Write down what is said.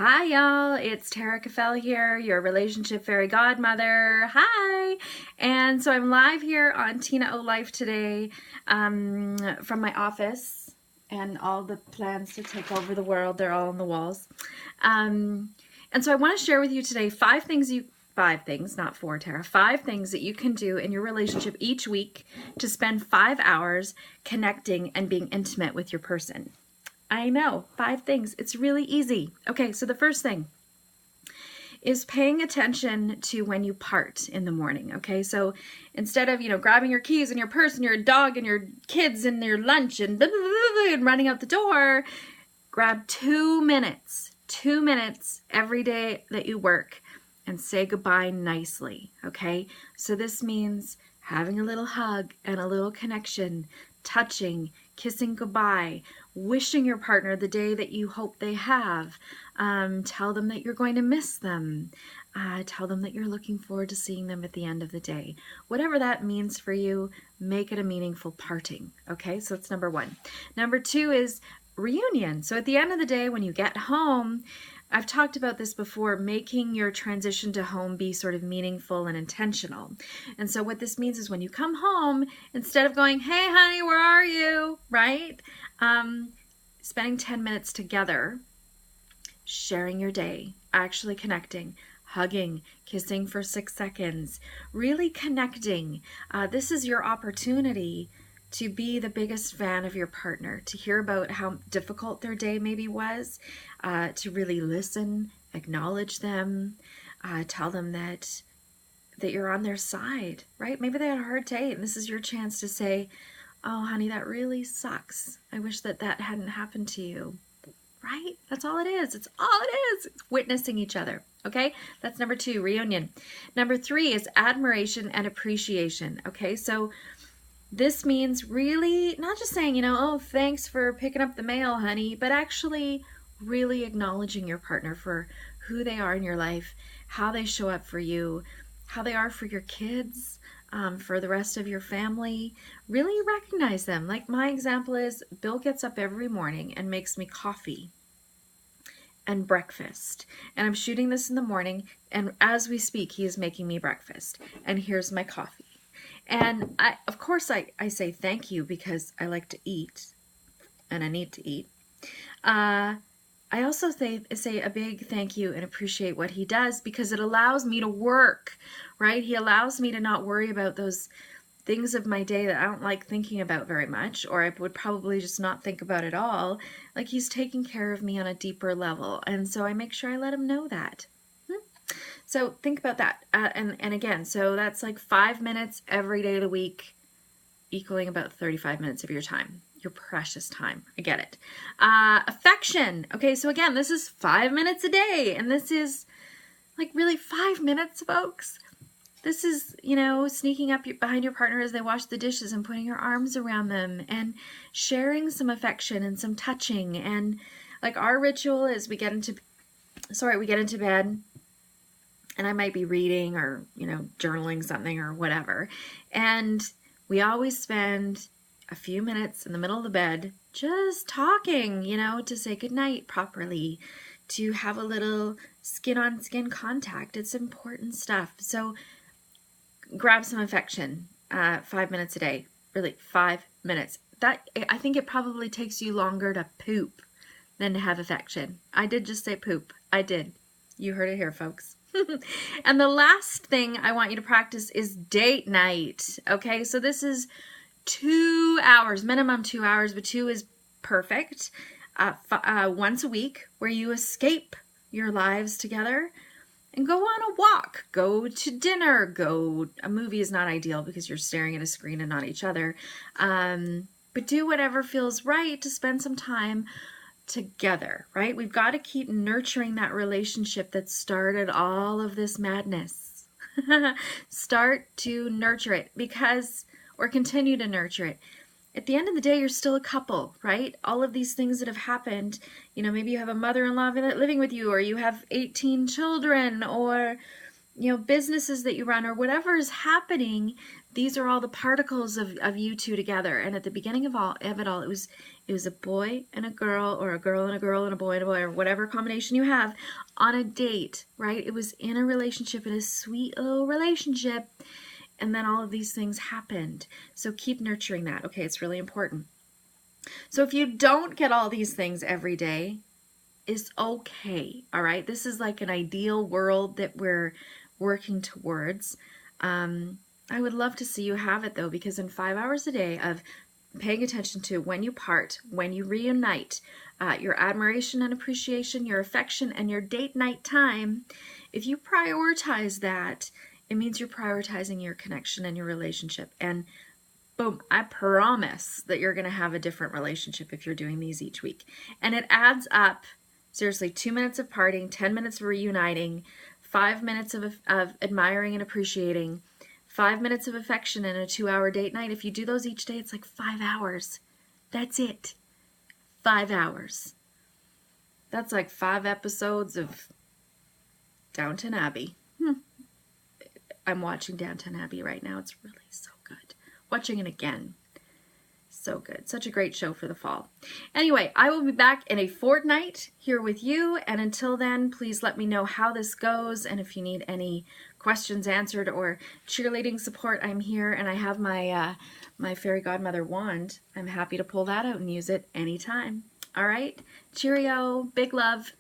Hi y'all, it's Tara Caffell here, your relationship fairy godmother. Hi! And so I'm live here on Tina O Life today from my office, and all the plans to take over the world, they're all on the walls. And so I want to share with you today five things, not four, Tara, 5 things that you can do in your relationship each week to spend 5 hours connecting and being intimate with your person. I know, 5 things. It's really easy. Okay, so the first thing is paying attention to when you part in the morning. Okay, so instead of, grabbing your keys and your purse and your dog and your kids and your lunch and, blah, blah, blah, blah, and running out the door, grab 2 minutes, 2 minutes every day that you work and say goodbye nicely. Okay, so this means having a little hug and a little connection, touching, kissing goodbye, wishing your partner the day that you hope they have. Tell them that you're going to miss them. Tell them that you're looking forward to seeing them at the end of the day. Whatever that means for you, make it a meaningful parting. Okay, so that's number 1. Number 2 is reunion. So at the end of the day, when you get home, I've talked about this before, making your transition to home be sort of meaningful and intentional. And so what this means is when you come home, instead of going, hey honey, where are you, right? Spending 10 minutes together, sharing your day, actually connecting, hugging, kissing for 6 seconds, really connecting. This is your opportunity to be the biggest fan of your partner, to hear about how difficult their day maybe was, to really listen, acknowledge them, tell them that you're on their side, right? Maybe they had a hard day, and this is your chance to say, oh honey, that really sucks. I wish that hadn't happened to you, right? That's all it is. It's all it is. It's witnessing each other, okay? That's number 2, reunion. Number 3 is admiration and appreciation, okay? So this means really not just saying, oh, thanks for picking up the mail, honey, but actually really acknowledging your partner for who they are in your life, how they show up for you, how they are for your kids, for the rest of your family. Really recognize them. Like my example is Bill gets up every morning and makes me coffee and breakfast. And I'm shooting this in the morning, and as we speak, he is making me breakfast. And here's my coffee. And of course I say thank you because I like to eat and I need to eat. I also say a big thank you and appreciate what he does because it allows me to work, right? He allows me to not worry about those things of my day that I don't like thinking about very much, or I would probably just not think about at all. Like he's taking care of me on a deeper level. And so I make sure I let him know that. So think about that. And again, so that's like 5 minutes every day of the week, equaling about 35 minutes of your time, your precious time. I get it. Affection. Okay, so again, this is 5 minutes a day. And this is like really 5 minutes, folks. This is, sneaking up behind your partner as they wash the dishes and putting your arms around them and sharing some affection and some touching. And like our ritual is we get into bed. And I might be reading or, journaling something or whatever. And we always spend a few minutes in the middle of the bed just talking, to say goodnight properly, to have a little skin-on-skin contact. It's important stuff. So grab some affection, 5 minutes a day, really 5 minutes. I think it probably takes you longer to poop than to have affection. I did just say poop. I did. You heard it here, folks. And the last thing I want you to practice is date night. Okay, so this is 2 hours, minimum 2 hours, but 2 is perfect. Once a week where you escape your lives together and go on a walk, go to dinner, a movie is not ideal because you're staring at a screen and not each other. But do whatever feels right to spend some time together, right? We've got to keep nurturing that relationship that started all of this madness. Start to nurture it or continue to nurture it. At the end of the day, you're still a couple, right? All of these things that have happened, maybe you have a mother-in-law living with you, or you have 18 children, or, businesses that you run, or whatever is happening. These are all the particles of you two together. And at the beginning of it all, it It was a boy and a girl, or a girl and a girl and a boy, or whatever combination you have, on a date, right? It was in a relationship, in a sweet little relationship, and then all of these things happened. So keep nurturing that. Okay, it's really important. So if you don't get all these things every day, it's okay, all right? This is like an ideal world that we're working towards. I would love to see you have it, though, because in 5 hours a day of paying attention to when you part, when you reunite, your admiration and appreciation, your affection, and your date night time, if you prioritize that, it means you're prioritizing your connection and your relationship. And boom, I promise that you're going to have a different relationship if you're doing these each week. And it adds up. Seriously, 2 minutes of parting, 10 minutes of reuniting, 5 minutes of admiring and appreciating, 5 minutes of affection, and a 2-hour date night. If you do those each day, it's like 5 hours. That's it. 5 hours. That's like 5 episodes of Downton Abbey. I'm watching Downton Abbey right now. It's really so good. Watching it again. So good. Such a great show for the fall. Anyway, I will be back in a fortnight here with you. And until then, please let me know how this goes. And if you need any questions answered or cheerleading support, I'm here. And I have my, my fairy godmother wand. I'm happy to pull that out and use it anytime. All right. Cheerio. Big love.